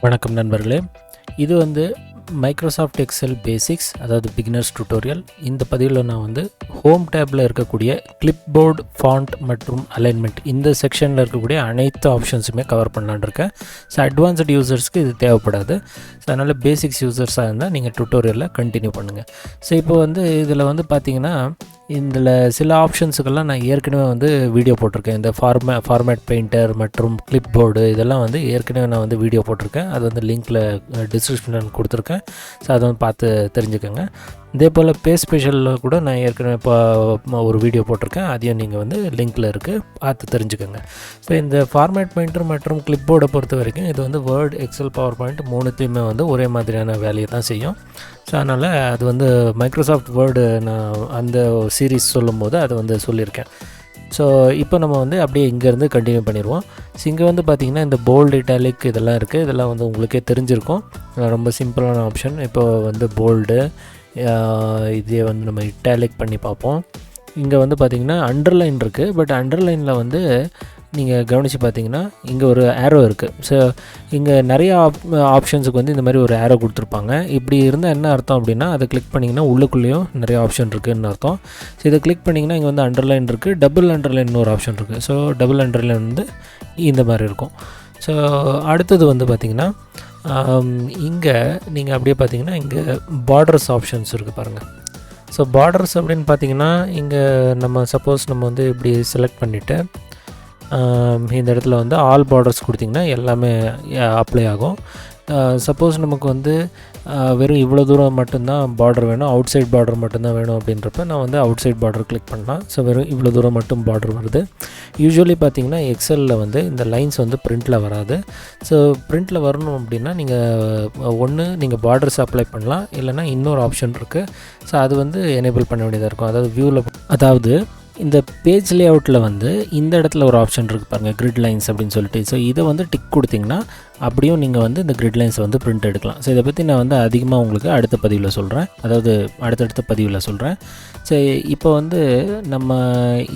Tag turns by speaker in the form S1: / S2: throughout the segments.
S1: வணக்கம் நண்பர்களே, இது வந்து மைக்ரோசாஃப்ட் எக்ஸல் பேசிக்ஸ், அதாவது பிகினர்ஸ் டியூட்டோரியல். இந்த பதிவில் நான் வந்து ஹோம் டேப்பில் இருக்கக்கூடிய கிளிப்போர்டு, ஃபாண்ட் மற்றும் அலைன்மெண்ட் இந்த செக்ஷனில் இருக்கக்கூடிய அனைத்து ஆப்ஷன்ஸுமே கவர் பண்ணலான்னு இருக்கேன். ஸோ அட்வான்ஸ்டு யூசர்ஸ்க்கு இது தேவைப்படாது. ஸோ அதனால் பேசிக்ஸ் யூசர்ஸாக இருந்தால் நீங்கள் டியூட்டோரியலில் கண்டினியூ பண்ணுங்கள். ஸோ இப்போ வந்து இதில் வந்து பார்த்திங்கன்னா இதில் சில ஆப்ஷன்ஸுக்கெல்லாம் நான் ஏற்கனவே வந்து வீடியோ போட்டிருக்கேன். இந்த ஃபார்மேட் பெயிண்டர் மற்றும் கிளிப்போர்டு இதெல்லாம் வந்து ஏற்கனவே நான் வந்து வீடியோ போட்டிருக்கேன். அது வந்து லிங்க்கில் டிஸ்கிரிப்ஷனில் கொடுத்துருக்கேன். ஸோ அதை வந்து பார்த்து தெரிஞ்சுக்கோங்க. இதே போல் பேஸ் ஸ்பெஷலில் கூட நான் ஏற்கனவே இப்போ ஒரு வீடியோ போட்டிருக்கேன். அதையும் நீங்கள் வந்து லிங்க்கில் இருக்குது, பார்த்து தெரிஞ்சுக்கோங்க. ஸோ இந்த ஃபார்மேட் பெயிண்டர் மற்றும் கிளிப்போர்டை பொறுத்த வரைக்கும் இது வந்து வேர்ட், எக்ஸல், பவர் பாயிண்ட் மூணுத்தையுமே வந்து ஒரே மாதிரியான வேலையை தான் செய்யும். ஸோ அதனால் அது வந்து மைக்ரோசாஃப்ட் வேர்டு நான் அந்த சீரீஸ் சொல்லும்போது அதை வந்து சொல்லியிருக்கேன். ஸோ இப்போ நம்ம வந்து அப்படியே இங்கேருந்து கண்டினியூ பண்ணிடுவோம். ஸோ இங்கே வந்து பார்த்திங்கன்னா இந்த போல்டு, இட்டாலிக் இதெல்லாம் இருக்குது. இதெல்லாம் வந்து உங்களுக்கே தெரிஞ்சிருக்கும். ரொம்ப சிம்பிளான ஆப்ஷன். இப்போ வந்து போல்டு, இதே வந்து நம்ம இட்டாலிக் பண்ணி பார்ப்போம். இங்கே வந்து பார்த்திங்கன்னா அண்டர்லைன் இருக்குது. பட் அண்டர்லைனில் வந்து நீங்கள் கவனித்து பார்த்தீங்கன்னா இங்கே ஒரு ஏரோ இருக்குது. ஸோ இங்கே நிறையா ஆப்ஷன்ஸுக்கு வந்து இந்த மாதிரி ஒரு ஏரோ கொடுத்துருப்பாங்க. இப்படி இருந்தால் என்ன அர்த்தம் அப்படின்னா, அதை கிளிக் பண்ணிங்கன்னா உள்ளுக்குள்ளேயும் நிறைய ஆப்ஷன் இருக்குதுன்னு அர்த்தம். ஸோ இதை கிளிக் பண்ணிங்கன்னா இங்கே வந்து அண்டர்லைன் இருக்குது, டபுள் அண்டர்லைன் ஒரு ஆப்ஷன் இருக்குது. ஸோ டபுள் அண்டர்லைன் வந்து இந்த மாதிரி இருக்கும். ஸோ அடுத்தது வந்து பார்த்திங்கன்னா இங்கே நீங்கள் அப்படியே பார்த்தீங்கன்னா இங்கே பார்டர்ஸ் ஆப்ஷன்ஸ் இருக்குது பாருங்கள். ஸோ பார்டர்ஸ் அப்படின்னு பார்த்தீங்கன்னா இங்கே நம்ம சப்போஸ் நம்ம வந்து இப்படி செலக்ட் பண்ணிவிட்டு இந்த இடத்துல வந்து ஆல் பார்டர்ஸ் கொடுத்திங்கன்னா எல்லாமே அப்ளை ஆகும். சப்போஸ் நமக்கு வந்து வெறும் இவ்வளோ தூரம் மட்டும்தான் பார்டர் வேணும், அவுட் சைட் பார்டர் மட்டும்தான் வேணும் அப்படின்றப்ப நான் வந்து அவுட் சைட் பார்டர் கிளிக் பண்ணலாம். ஸோ வெறும் இவ்வளோ தூரம் மட்டும் பார்டர் வருது. யூஸ்வலி பார்த்திங்கன்னா எக்ஸலில் வந்து இந்த லைன்ஸ் வந்து பிரிண்டில் வராது. ஸோ பிரிண்டில் வரணும் அப்படின்னா நீங்கள் பார்டர்ஸ் அப்ளை பண்ணலாம், இல்லைனா இன்னொரு ஆப்ஷன் இருக்குது. ஸோ அது வந்து எனேபிள் பண்ண வேண்டியதாக இருக்கும். அதாவது வியூவில், அதாவது இந்த பேஜ் லேஅவுட்டில் வந்து இந்த இடத்துல ஒரு ஆப்ஷன் இருக்குது பாருங்கள், கிரிட் லைன்ஸ் அப்படின்னு சொல்லிட்டு. ஸோ இதை வந்து டிக் கொடுத்திங்கன்னா அப்படியும் நீங்கள் வந்து இந்த கிரிட் லைன்ஸை வந்து பிரிண்ட் எடுக்கலாம். ஸோ இதை பற்றி நான் வந்து அதிகமாக உங்களுக்கு அடுத்த பதிவில் சொல்கிறேன், அதாவது அடுத்தடுத்த பதிவில் சொல்கிறேன். ஸோ இப்போ வந்து நம்ம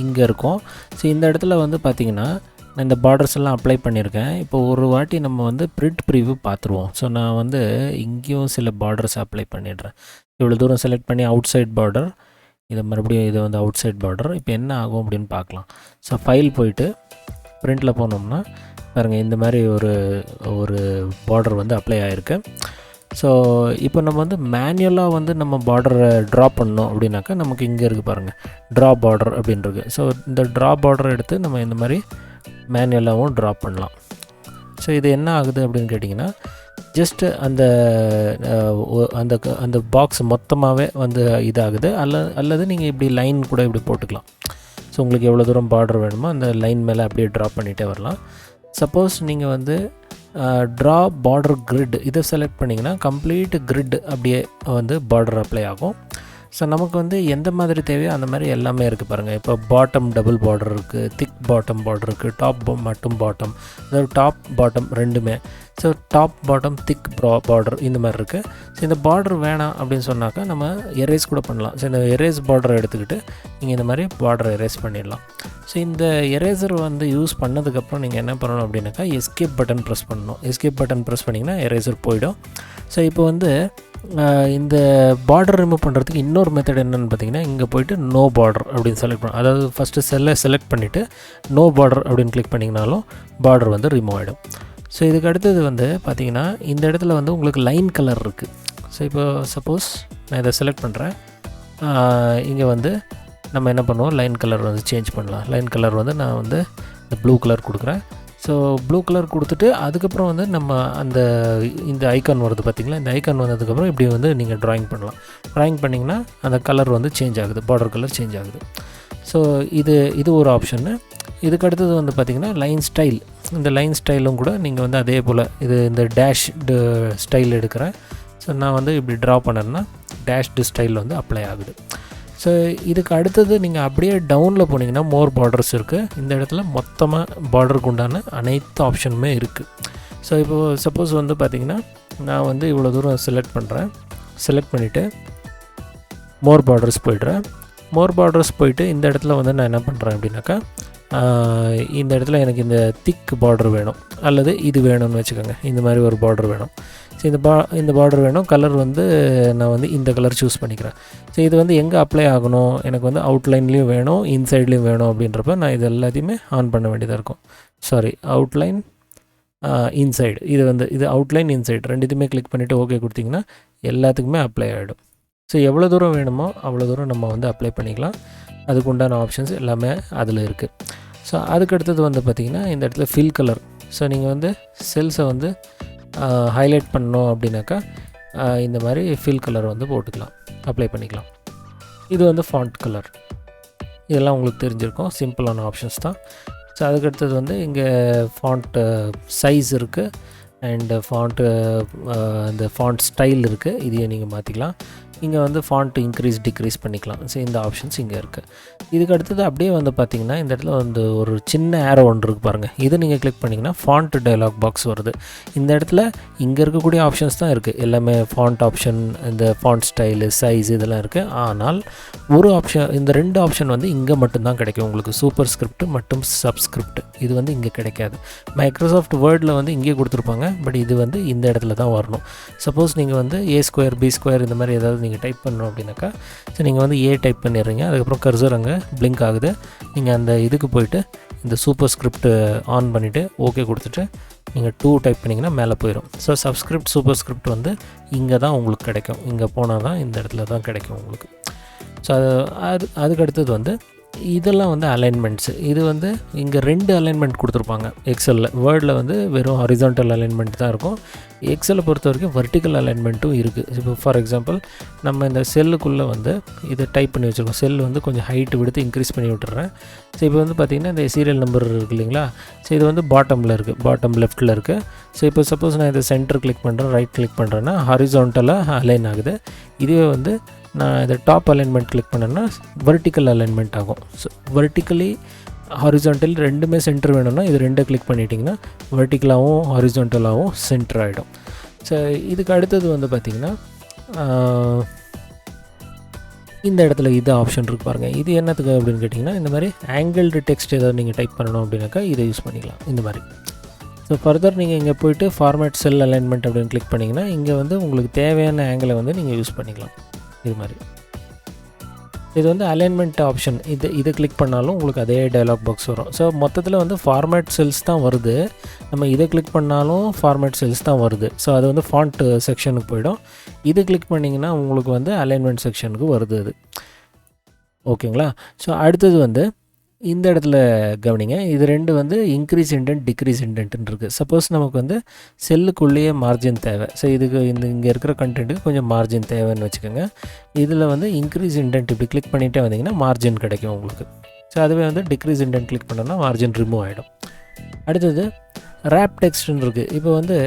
S1: இங்கே இருக்கோம். ஸோ இந்த இடத்துல வந்து பார்த்திங்கன்னா நான் இந்த பார்டர்ஸ் எல்லாம் அப்ளை பண்ணியிருக்கேன். இப்போ ஒரு வாட்டி நம்ம வந்து பிரிண்ட் ப்ரிவ்யூ பார்த்துருவோம். ஸோ நான் வந்து இங்கேயும் சில பார்டர்ஸ் அப்ளை பண்ணிடுறேன். இவ்வளோ தூரம் செலக்ட் பண்ணி அவுட் சைட் பார்டர், இதை மறுபடியும் இதை வந்து அவுட் சைட் பார்டர். இப்போ என்ன ஆகும் அப்படின்னு பார்க்கலாம். ஸோ ஃபைல் போயிட்டு பிரிண்டில் போனோம்னா பாருங்கள், இந்த மாதிரி ஒரு பார்டர் வந்து அப்ளை ஆகிருக்கு. ஸோ இப்போ நம்ம வந்து மேனுவலாக வந்து நம்ம பார்டரை ட்ரா பண்ணோம் அப்படின்னாக்கா நமக்கு இங்கே இருக்குது பாருங்கள், ட்ரா பார்டர் அப்படின்றது. ஸோ இந்த ட்ரா பார்டரை எடுத்து நம்ம இந்த மாதிரி மேனுவலாகவும் ட்ரா பண்ணலாம். ஸோ இது என்ன ஆகுது அப்படின்னு கேட்டிங்கன்னா, ஜஸ்ட்டு அந்த பாக்ஸ் மொத்தமாகவே வந்து இதாகுது. அல்லது நீங்கள் இப்படி லைன் கூட இப்படி போட்டுக்கலாம். ஸோ உங்களுக்கு எவ்வளோ தூரம் பார்டர் வேணுமோ அந்த லைன் மேலே அப்படியே ட்ரா பண்ணிகிட்டே வரலாம். சப்போஸ் நீங்கள் வந்து ட்ரா பார்டர் கிரிட் இதை செலக்ட் பண்ணிங்கன்னா கம்ப்ளீட் கிரிட் அப்படியே வந்து பார்டர் அப்ளை ஆகும். ஸோ நமக்கு வந்து எந்த மாதிரி தேவையோ அந்த மாதிரி எல்லாமே இருக்குது பாருங்கள். இப்போ பாட்டம் டபுள் பார்டர் இருக்குது, திக் பாட்டம் பார்டர் இருக்குது, டாப் மட்டும் பாட்டம், அதாவது டாப் பாட்டம் ரெண்டுமே. ஸோ டாப் பாட்டம் திக் பார்டர் இந்த மாதிரி இருக்குது. ஸோ இந்த பார்டர் வேணாம் அப்படின்னு சொன்னாக்கா நம்ம எரேஸ் கூட பண்ணலாம். ஸோ இந்த எரேஸ் பார்டரை எடுத்துக்கிட்டு நீங்கள் இந்த மாதிரி பார்டரை எரேஸ் பண்ணிடலாம். ஸோ இந்த எரேசர் வந்து யூஸ் பண்ணதுக்கப்புறம் நீங்கள் என்ன பண்ணணும் அப்படின்னாக்கா எஸ்கேப் பட்டன் ப்ரெஸ் பண்ணணும். எஸ்கேப் பட்டன் ப்ரெஸ் பண்ணிங்கன்னா எரேசர் போயிடும். ஸோ இப்போ வந்து இந்த பார்டர் ரிமூவ் பண்ணுறதுக்கு இன்னொரு மெத்தட் என்னென்னு பார்த்தீங்கன்னா, இங்கே போய்ட்டு நோ பார்டர் அப்படின்னு செலக்ட் பண்ணணும். அதாவது ஃபஸ்ட்டு செல்லை செலக்ட் பண்ணிவிட்டு நோ பார்டர் அப்படின்னு கிளிக் பண்ணிங்கனாலும் பார்டர் வந்து ரிமூவ் ஆகிடும். ஸோ இதுக்கு அடுத்தது வந்து பார்த்திங்கன்னா இந்த இடத்துல வந்து உங்களுக்கு லைன் கலர் இருக்குது. ஸோ இப்போ சப்போஸ் நான் இதை செலக்ட் பண்ணுறேன். இங்கே வந்து நம்ம என்ன பண்ணுவோம், லைன் கலர் வந்து சேஞ்ச் பண்ணலாம். லைன் கலர் வந்து நான் வந்து இந்த ப்ளூ கலர் கொடுக்குறேன். ஸோ ப்ளூ கலர் கொடுத்துட்டு அதுக்கப்புறம் வந்து நம்ம இந்த ஐக்கான் வருது பார்த்திங்களா, இந்த ஐக்கான் வந்ததுக்கப்புறம் இப்படி வந்து நீங்கள் ட்ராயிங் பண்ணலாம். ட்ராயிங் பண்ணிங்கன்னா அந்த கலர் வந்து சேஞ்ச் ஆகுது, பார்டர் கலர் சேஞ்ச் ஆகுது. ஸோ இது ஒரு ஆப்ஷன்னு. இதுக்கு அடுத்தது வந்து பார்த்திங்கன்னா லைன் ஸ்டைல். இந்த லைன் ஸ்டைலும் கூட நீங்கள் வந்து அதே போல் இந்த டேஷ் ஸ்டைல் எடுக்கிறேன். ஸோ நான் வந்து இப்படி ட்ரா பண்ணேன்னா டேஷ்டு ஸ்டைல் வந்து அப்ளை ஆகுது. ஸோ இதுக்கு அடுத்தது நீங்கள் அப்படியே டவுனில் போனீங்கன்னா மோர் பார்டர்ஸ் இருக்குது. இந்த இடத்துல மொத்தமாக பார்டருக்கு உண்டான அனைத்து ஆப்ஷனுமே இருக்குது. ஸோ இப்போது சப்போஸ் வந்து பார்த்திங்கன்னா நான் வந்து இவ்வளோ தூரம் செலக்ட் பண்ணுறேன். செலக்ட் பண்ணிவிட்டு மோர் பார்டர்ஸ் போய்ட்றேன். மோர் பார்டர்ஸ் போயிட்டு இந்த இடத்துல வந்து நான் என்ன பண்ணுறேன் அப்படின்னாக்கா இந்த இடத்துல எனக்கு இந்த திக் பார்டர் வேணும் அல்லது இது வேணும்னு வச்சுக்கோங்க. இந்த மாதிரி ஒரு பார்டர் வேணும். ஸோ இந்த பார்டர் வேணும். கலர் வந்து நான் வந்து இந்த கலர் சூஸ் பண்ணிக்கிறேன். ஸோ இது வந்து எங்கே அப்ளை ஆகணும், எனக்கு வந்து அவுட்லைன்லேயும் வேணும் இன்சைட்லேயும் வேணும் அப்படின்றப்ப நான் இது எல்லாத்தையுமே ஆன் பண்ண வேண்டியதாக இருக்கும். அவுட்லைன் இன்சைடு, இது அவுட்லைன் இன்சைடு ரெண்டுத்தையுமே கிளிக் பண்ணிவிட்டு ஓகே கொடுத்திங்கன்னா எல்லாத்துக்குமே அப்ளை ஆகிடும். ஸோ எவ்வளோ தூரம் வேணுமோ அவ்வளோ தூரம் நம்ம வந்து அப்ளை பண்ணிக்கலாம். அதுக்கு உண்டான ஆப்ஷன்ஸ் எல்லாமே அதில் இருக்குது. ஸோ அதுக்கடுத்தது வந்து பார்த்திங்கன்னா இந்த இடத்துல ஃபில் கலர். ஸோ நீங்கள் வந்து செல்ஸை வந்து ஹைலைட் பண்ணணும் அப்படின்னாக்கா இந்த மாதிரி ஃபில் கலர் வந்து போட்டுக்கலாம், அப்ளை பண்ணிக்கலாம். இது வந்து ஃபாண்ட் கலர். இதெல்லாம் உங்களுக்கு தெரிஞ்சிருக்கும், சிம்பிளான ஆப்ஷன்ஸ் தான். ஸோ அதுக்கடுத்தது வந்து இங்கே ஃபாண்ட் சைஸ் இருக்குது அண்டு இந்த ஃபாண்ட் ஸ்டைல் இருக்குது. இதையே நீங்கள் மாற்றிக்கலாம். இங்கே வந்து ஃபாண்ட் இன்க்ரீஸ் டிக்ரீஸ் பண்ணிக்கலாம். ஸோ இந்த ஆப்ஷன்ஸ் இங்கே இருக்குது. இதுக்கு அடுத்தது அப்படியே வந்து பார்த்திங்கன்னா இந்த இடத்துல வந்து ஒரு சின்ன ஏரோ ஒன்று இருக்குது பாருங்கள். இதை நீங்கள் கிளிக் பண்ணிங்கன்னா ஃபாண்ட் டயலாக் பாக்ஸ் வருது. இந்த இடத்துல இங்கே இருக்கக்கூடிய ஆப்ஷன்ஸ் தான் இருக்குது எல்லாமே. ஃபாண்ட் ஆப்ஷன், இந்த ஃபாண்ட் ஸ்டைலு, சைஸ் இதெல்லாம் இருக்குது. ஆனால் ஒரு ஆப்ஷன், இந்த 2 ஆப்ஷன் வந்து இங்கே மட்டும்தான் கிடைக்கும் உங்களுக்கு. சூப்பர் ஸ்கிரிப்ட் மற்றும் சப்ஸ்கிரிப்ட் இது வந்து இங்கே கிடைக்காது. மைக்ரோசாஃப்ட் வேர்டில் வந்து இங்கே கொடுத்துருப்பாங்க, பட் இது வந்து இந்த இடத்துல தான் வரணும். சப்போஸ் நீங்கள் வந்து A² B² இந்த மாதிரி ஏதாவது நீங்கள் டைப் பண்ணணும் அப்படின்னாக்கா, ஸோ நீங்கள் வந்து A டைப் பண்ணிடுறீங்க. அதுக்கப்புறம் கர்சர் அங்கே பிளிங்க் ஆகுது. நீங்கள் அந்த இதுக்கு போய்ட்டு இந்த சூப்பர் ஸ்கிரிப்ட் ஆன் பண்ணிவிட்டு ஓகே கொடுத்துட்டு நீங்கள் 2 டைப் பண்ணிங்கன்னா மேலே போயிடும். ஸோ சப்ஸ்கிரிப்ட் சூப்பர் ஸ்கிரிப்ட் வந்து இங்கே தான் உங்களுக்கு கிடைக்கும். இங்கே போனால் தான் இந்த இடத்துல தான் கிடைக்கும் உங்களுக்கு. ஸோ அதுக்கு அடுத்தது வந்து இதெல்லாம் வந்து அலைன்மெண்ட்ஸு. இது வந்து இங்கே 2 அலைன்மெண்ட் கொடுத்துருப்பாங்க எக்ஸலில். வேர்டில் வந்து வெறும் ஹாரிசான்டல் அலைன்மெண்ட் தான் இருக்கும். எக்ஸலை பொறுத்த வரைக்கும் வெர்டிக்கல் அலைன்மெண்ட்டும் இருக்குது. இப்போ ஃபார் எக்ஸாம்பிள் நம்ம இந்த செல்லுக்குள்ளே வந்து இதை டைப் பண்ணி வச்சுருக்கோம். செல் வந்து கொஞ்சம் ஹைட்டு விடுத்து இன்க்ரீஸ் பண்ணி விட்டுறேன். ஸோ இப்போ வந்து பார்த்திங்கன்னா இந்த சீரியல் நம்பர் இருக்குது இல்லைங்களா. ஸோ இது வந்து பாட்டமில் இருக்குது, பாட்டம் லெஃப்ட்டில் இருக்குது. ஸோ இப்போ சப்போஸ் நான் இதை சென்டர் கிளிக் பண்ணுறேன், ரைட் கிளிக் பண்ணுறேன்னா ஹாரிசான்டலாக அலைன் ஆகுது. இதுவே வந்து நான் இதை டாப் அலைன்மெண்ட் கிளிக் பண்ணேன்னா வெர்டிக்கல் அலைன்மெண்ட் ஆகும். ஸோ வெர்டிக்கலி ஹாரிசான்டல் ரெண்டுமே சென்டர் வேணும்னா இது 2 கிளிக் பண்ணிட்டிங்கன்னா வெர்டிக்கலாகவும் ஹாரிசான்டலாகவும் சென்டர் ஆகிடும். ஸோ இதுக்கு அடுத்தது வந்து பார்த்திங்கன்னா இந்த இடத்துல இது ஆப்ஷன் இருக்குது பாருங்கள். இது என்னத்துக்கு அப்படின்னு கேட்டிங்கன்னா இந்த மாதிரி ஆங்கிள்டு டெக்ஸ்ட் ஏதாவது நீங்கள் டைப் பண்ணணும் அப்படின்னாக்கா இதை யூஸ் பண்ணிக்கலாம் இந்த மாதிரி. ஸோ ஃபர்தர் நீங்கள் இங்கே போய்ட்டு ஃபார்மேட் செல் அலைன்மெண்ட் அப்படின்னு கிளிக் பண்ணிங்கன்னா இங்கே வந்து உங்களுக்கு தேவையான ஆங்கிளை வந்து நீங்கள் யூஸ் பண்ணிக்கலாம் இது மாதிரி. இது வந்து அலைன்மெண்ட் ஆப்ஷன். இதை கிளிக் பண்ணாலும் உங்களுக்கு அதே டயலாக் பாக்ஸ் வரும். ஸோ மொத்தத்தில் வந்து ஃபார்மேட் செல்ஸ் தான் வருது. நம்ம இதை கிளிக் பண்ணாலும் ஃபார்மேட் செல்ஸ் தான் வருது. ஸோ அது வந்து ஃபாண்ட் செக்ஷனுக்கு போய்டும். இது கிளிக் பண்ணிங்கன்னா உங்களுக்கு வந்து அலைன்மெண்ட் செக்ஷனுக்கு வருது அது. ஓகேங்களா. ஸோ அடுத்தது வந்து இந்த இடத்துல கவனிங்க. இது 2 வந்து இன்க்ரீஸ் இண்டென்ட் டிக்ரீஸ் இண்டென்ட்னு இருக்குது. சப்போஸ் நமக்கு வந்து செல்லுக்குள்ளேயே மார்ஜின் தேவை. ஸோ இதுக்கு இங்கே இருக்கிற கண்டென்ட்டுக்கு கொஞ்சம் மார்ஜின் தேவைன்னு வச்சுக்கோங்க. இதில் வந்து இன்க்ரீஸ் இண்டென்ட் இப்படி கிளிக் பண்ணிகிட்டே வந்தீங்கன்னா மார்ஜின் கிடைக்கும் உங்களுக்கு. ஸோ அதுவே வந்து டிக்ரீஸ் இண்டென்ட் கிளிக் பண்ணோன்னா மார்ஜின் ரிமூவ் ஆகிடும். அடுத்தது ரேப் டெக்ஸ்ட்னு இருக்குது. இப்போ வந்து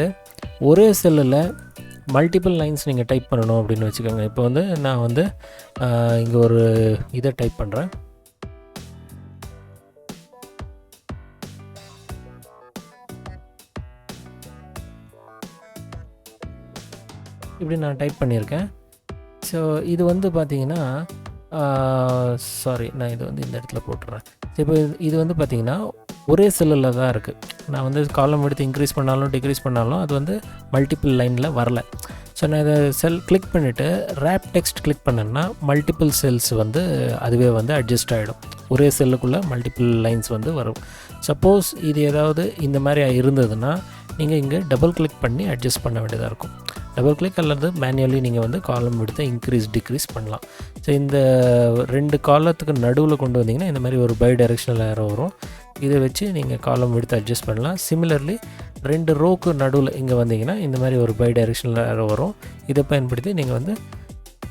S1: ஒரே செல்லில் மல்டிபிள் லைன்ஸ் நீங்கள் டைப் பண்ணணும் அப்படின்னு வச்சுக்கோங்க. இப்போ வந்து நான் வந்து இங்கே ஒரு இதை டைப் பண்ணுறேன். இப்படி நான் டைப் பண்ணியிருக்கேன். ஸோ இது வந்து பார்த்திங்கன்னா நான் இது வந்து இந்த இடத்துல போட்டுறேன். இப்போ இது வந்து பார்த்திங்கன்னா ஒரே செல்லில் தான் இருக்குது. நான் வந்து காலம் எடுத்து இன்க்ரீஸ் பண்ணாலும் டிக்ரீஸ் பண்ணாலும் அது வந்து மல்டிபிள் லைனில் வரல. ஸோ நான் இதை செல் கிளிக் பண்ணிவிட்டு ரேப் டெக்ஸ்ட் கிளிக் பண்ணேன்னா மல்டிபிள் செல்ஸ் வந்து அதுவே வந்து அட்ஜஸ்ட் ஆகிடும். ஒரே செல்லுக்குள்ளே மல்டிபிள் லைன்ஸ் வந்து வரும். சப்போஸ் இது ஏதாவது இந்த மாதிரி இருந்ததுன்னா நீங்கள் இங்கே டபுள் கிளிக் பண்ணி அட்ஜஸ்ட் பண்ண வேண்டியதாக இருக்கும். டபுள் கிளிக் அல்லது மேனுவலி நீங்கள் வந்து காலம் எடுத்து இன்க்ரீஸ் டிக்ரீஸ் பண்ணலாம். ஸோ இந்த 2 காலத்துக்கு நடுவில் கொண்டு வந்தீங்கன்னா இந்த மாதிரி ஒரு பை டைரெக்ஷனல் ஏரோ வரும். இதை வச்சு நீங்கள் காலம் எடுத்து அட்ஜஸ்ட் பண்ணலாம். சிமிலர்லி 2 ரோக்கு நடுவில் இங்கே வந்தீங்கன்னா இந்த மாதிரி ஒரு பை டைரெக்ஷனல் ஏரோ வரும். இதை பயன்படுத்தி நீங்கள் வந்து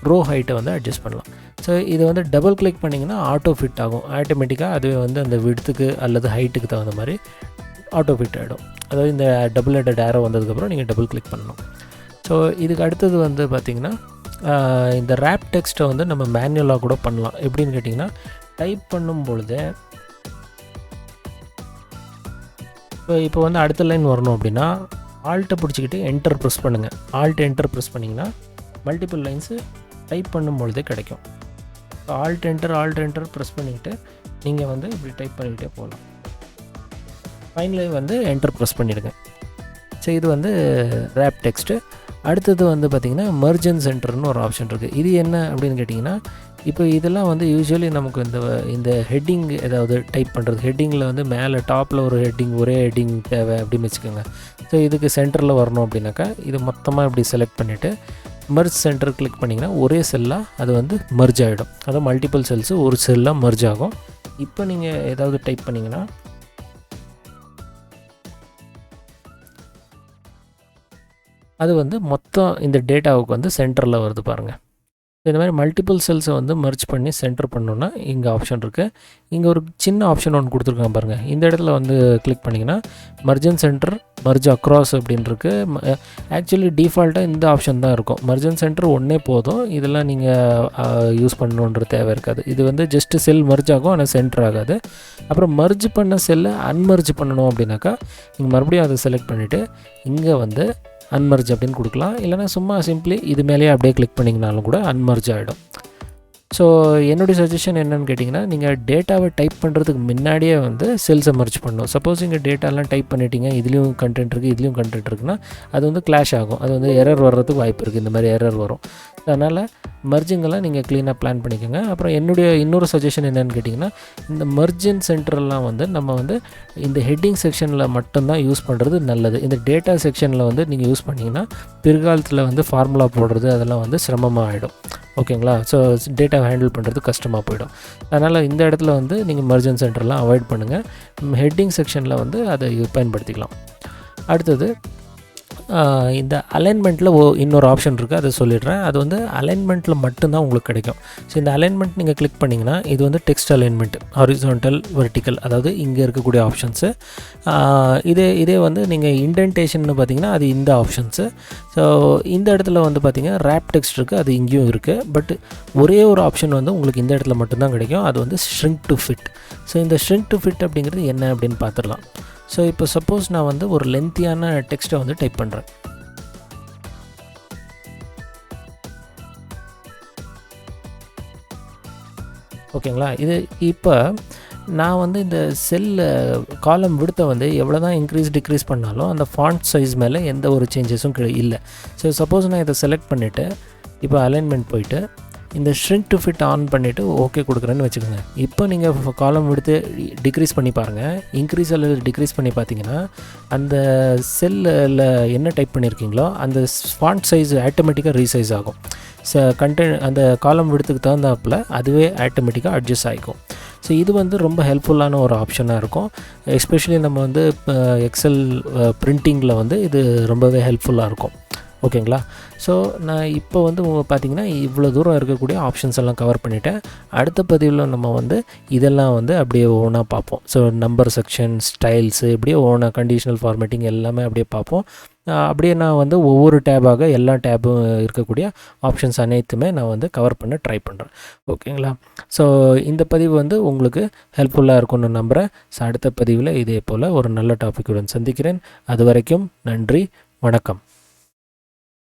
S1: ரோ ஹைட்டை வந்து அட்ஜஸ்ட் பண்ணலாம். ஸோ இதை வந்து டபுள் கிளிக் பண்ணிங்கன்னா ஆட்டோ ஃபிட் ஆகும். ஆட்டோமேட்டிக்காக அதுவே வந்து அந்த விட்த்துக்கு அல்லது ஹைட்டுக்கு தகுந்த மாதிரி ஆட்டோ ஃபிட் ஆகிடும். அதாவது இந்த டபுள் ஹெட்டட் ஏரோ வந்ததுக்கப்புறம் நீங்கள் டபுள் கிளிக் பண்ணணும். ஸோ இதுக்கு அடுத்தது வந்து பார்த்திங்கன்னா இந்த ரேப் டெக்ஸ்ட்டை வந்து நம்ம மேனுவலாக கூட பண்ணலாம். எப்படின்னு கேட்டிங்கன்னா டைப் பண்ணும் பொழுது இப்போ வந்து அடுத்த லைன் வரணும் அப்படின்னா ஆல்ட்டை பிடிச்சிக்கிட்டு என்டர் ப்ரெஸ் பண்ணுங்கள். என்டர் ப்ரெஸ் பண்ணிங்கன்னா மல்டிபிள் லைன்ஸு டைப் பண்ணும் பொழுதே கிடைக்கும். ஸோ ஆல்ட் என்டர் ப்ரெஸ் பண்ணிக்கிட்டு நீங்கள் வந்து இப்படி டைப் பண்ணிக்கிட்டே போகலாம். ஃபைனலி வந்து என்டர் ப்ரெஸ் பண்ணிவிடுங்க. ஸோ இது வந்து ரேப் டெக்ஸ்ட்டு. அடுத்தது வந்து பார்த்திங்கன்னா மெர்ஜ் அண்ட் சென்டர்னு ஒரு ஆப்ஷன் இருக்குது. இது என்ன அப்படின்னு கேட்டிங்கன்னா, இப்போ இதெல்லாம் வந்து யூஸ்வலி நமக்கு இந்த ஹெட்டிங் ஏதாவது டைப் பண்ணுறது, ஹெட்டிங்கில் வந்து மேலே டாப்பில் ஒரு ஹெட்டிங், ஒரே ஹெட்டிங் தேவை அப்படின்னு வச்சுக்கோங்க. ஸோ இதுக்கு சென்டரில் வரணும் அப்படின்னாக்கா இது மொத்தமாக இப்படி செலக்ட் பண்ணிவிட்டு மெர்ஜ் சென்டர் கிளிக் பண்ணிங்கன்னா ஒரே செல்லாக அது வந்து மெர்ஜ் ஆகிடும். அதாவது மல்டிபிள் செல்ஸு ஒரு செல்லாக மெர்ஜ் ஆகும். இப்போ நீங்கள் ஏதாவது டைப் பண்ணிங்கன்னா அது வந்து மொத்தம் இந்த டேட்டாவுக்கு வந்து சென்டரில் வருது பாருங்கள். இந்த மாதிரி மல்டிபிள் செல்ஸை வந்து மர்ஜ் பண்ணி சென்டர் பண்ணோன்னா இங்கே ஆப்ஷன் இருக்குது. இங்கே ஒரு சின்ன ஆப்ஷன் ஒன்று கொடுத்துருக்காங்க பாருங்கள். இந்த இடத்துல வந்து கிளிக் பண்ணிங்கன்னா merge and center, merge across அப்படின்னு இருக்குது. ஆக்சுவலி டிஃபால்ட்டாக இந்த ஆப்ஷன் தான் இருக்கும். மர்ஜ் அண்ட் சென்டர் ஒன்றே போதும், இதெல்லாம் நீங்கள் யூஸ் பண்ணணுன்ற தேவை இருக்காது. இது வந்து ஜஸ்ட்டு செல் மர்ஜ் ஆகும், ஆனால் சென்டர் ஆகாது. அப்புறம் மர்ஜ் பண்ண செல்லை அன்மர்ஜ் பண்ணணும் அப்படின்னாக்கா நீங்கள் மறுபடியும் அதை செலக்ட் பண்ணிவிட்டு இங்கே வந்து அன்மர்ஜ் அப்படின்னு கொடுக்கலாம். இல்லைனா சும்மா சிம்பிளி இது மேலேயே அப்படியே கிளிக் பண்ணிங்கனாலும் கூட அன்மர்ஜ் ஆகிடும். ஸோ என்னுடைய சஜஷன் என்னென்னு கேட்டிங்கன்னா, நீங்கள் டேட்டாவை டைப் பண்ணுறதுக்கு முன்னாடியே வந்து செல்ஸை மர்ஜ் பண்ணணும். சப்போஸ் இங்கே டேட்டாலாம் டைப் பண்ணிட்டீங்க, இதுலேயும் கண்டென்ட் இருக்குது இதுலேயும் கண்டென்ட் இருக்குன்னா அது வந்து கிளாஷ் ஆகும். அது வந்து எரர் வர்றதுக்கு வாய்ப்பு இருக்குது. இந்த மாதிரி எரர் வரும். அதனால் மர்ஜிங்கெல்லாம் நீங்கள் க்ளீனாக பிளான் பண்ணிக்கோங்க. அப்புறம் என்னுடைய இன்னொரு சஜஷன் என்னென்னு கேட்டிங்கன்னா, இந்த மர்ஜ் அண்ட் சென்டரெல்லாம் வந்து நம்ம வந்து இந்த ஹெட்டிங் செக்ஷனில் மட்டும்தான் யூஸ் பண்ணுறது நல்லது. இந்த டேட்டா செக்ஷனில் வந்து நீங்கள் யூஸ் பண்ணிங்கன்னா பிற்காலத்தில் வந்து ஃபார்முலா போடுறது அதெல்லாம் வந்து சிரமமாக ஆகிடும். ஓகேங்களா? ஸோ டேட்டாவை ஹேண்டில் பண்ணுறது கஷ்டமாக போயிடும். அதனால் இந்த இடத்துல வந்து நீங்கள் மர்ஜ் அண்ட் சென்டர்லாம் அவாய்ட் பண்ணுங்கள். ஹெட்டிங் செக்ஷனில் வந்து அதை பயன்படுத்திக்கலாம். அடுத்தது இந்த அலைன்மெண்ட்டில் இன்னொரு ஆப்ஷன் இருக்குது, அதை சொல்லிடுறேன். அது வந்து அலைன்மெண்ட்டில் மட்டும்தான் உங்களுக்கு கிடைக்கும். ஸோ இந்த அலைன்மெண்ட் நீங்கள் கிளிக் பண்ணிங்கன்னா இது வந்து டெக்ஸ்ட் அலைன்மெண்ட், ஹாரிசான்டல், வெர்டிக்கல், அதாவது இங்கே இருக்கக்கூடிய ஆப்ஷன்ஸு. இதே வந்து நீங்கள் இண்டென்டேஷன் பார்த்திங்கன்னா அது இந்த ஆப்ஷன்ஸு. ஸோ இந்த இடத்துல வந்து பார்த்திங்கன்னா ரேப் டெக்ஸ்ட் இருக்குது, அது இங்கேயும் இருக்குது. பட் ஒரே ஒரு ஆப்ஷன் வந்து உங்களுக்கு இந்த இடத்துல மட்டும்தான் கிடைக்கும். அது வந்து ஷ்ரிங்க் டு ஃபிட். ஸோ இந்த ஷ்ரிங்க் டு ஃபிட் அப்படிங்கிறது என்ன அப்படின்னு பார்த்துடலாம். ஸோ இப்போ சப்போஸ் நான் வந்து ஒரு லென்த்தியான டெக்ஸ்ட்டை வந்து டைப் பண்ணுறேன். ஓகேங்களா? இது இப்போ நான் வந்து இந்த காலம் விடுத்த வந்து எவ்வளோ தான் இன்க்ரீஸ் டிக்ரீஸ் பண்ணாலும் அந்த ஃபாண்ட் சைஸ் மேலே எந்த ஒரு சேஞ்சஸும் இல்லை. ஸோ சப்போஸ் நான் இதை செலக்ட் பண்ணிவிட்டு இப்போ அலைன்மெண்ட் போயிட்டு இந்த ஷ்ரிங்க் டு ஃபிட் ஆன் பண்ணிவிட்டு ஓகே கொடுக்குறேன்னு வச்சுக்கோங்க. இப்போ நீங்கள் காலம் எடுத்து டிக்ரீஸ் பண்ணி பாருங்கள். இன்க்ரீஸ் அல்லது டிக்ரீஸ் பண்ணி பார்த்தீங்கன்னா அந்த செல்லில் என்ன டைப் பண்ணியிருக்கீங்களோ அந்த ஃபாண்ட் சைஸ் ஆட்டோமேட்டிக்காக ரீசைஸ் ஆகும். அந்த காலம் விடுத்துக்கு தகுந்தாப்பில் அதுவே ஆட்டோமேட்டிக்காக அட்ஜஸ்ட் ஆகிக்கும். ஸோ இது வந்து ரொம்ப ஹெல்ப்ஃபுல்லான ஒரு ஆப்ஷனாக இருக்கும். எஸ்பெஷலி நம்ம வந்து எக்ஸல் பிரிண்டிங்கில் வந்து இது ரொம்பவே ஹெல்ப்ஃபுல்லாக இருக்கும். ஓகேங்களா? ஸோ நான் இப்போ வந்து பார்த்திங்கன்னா இவ்வளோ தூரம் இருக்கக்கூடிய ஆப்ஷன்ஸ் எல்லாம் கவர் பண்ணிவிட்டேன். அடுத்த பதிவில் நம்ம வந்து இதெல்லாம் வந்து அப்படியே ஓனாக பார்ப்போம். ஸோ நம்பர் செக்ஷன், ஸ்டைல்ஸு, இப்படியே ஓனாக கண்டிஷனல் ஃபார்மேட்டிங் எல்லாமே அப்படியே பார்ப்போம். அப்படியே நான் வந்து ஒவ்வொரு டேபாக எல்லா டேபும் இருக்கக்கூடிய ஆப்ஷன்ஸ் அனைத்துமே நான் வந்து கவர் பண்ண ட்ரை பண்ணுறேன். ஓகேங்களா? ஸோ இந்த பதிவு வந்து உங்களுக்கு ஹெல்ப்ஃபுல்லாக இருக்கும்னு நம்புகிறேன். ஸோ அடுத்த பதிவில் இதே போல் ஒரு நல்ல டாப்பிக்குடன் சந்திக்கிறேன். அது வரைக்கும் நன்றி, வணக்கம்.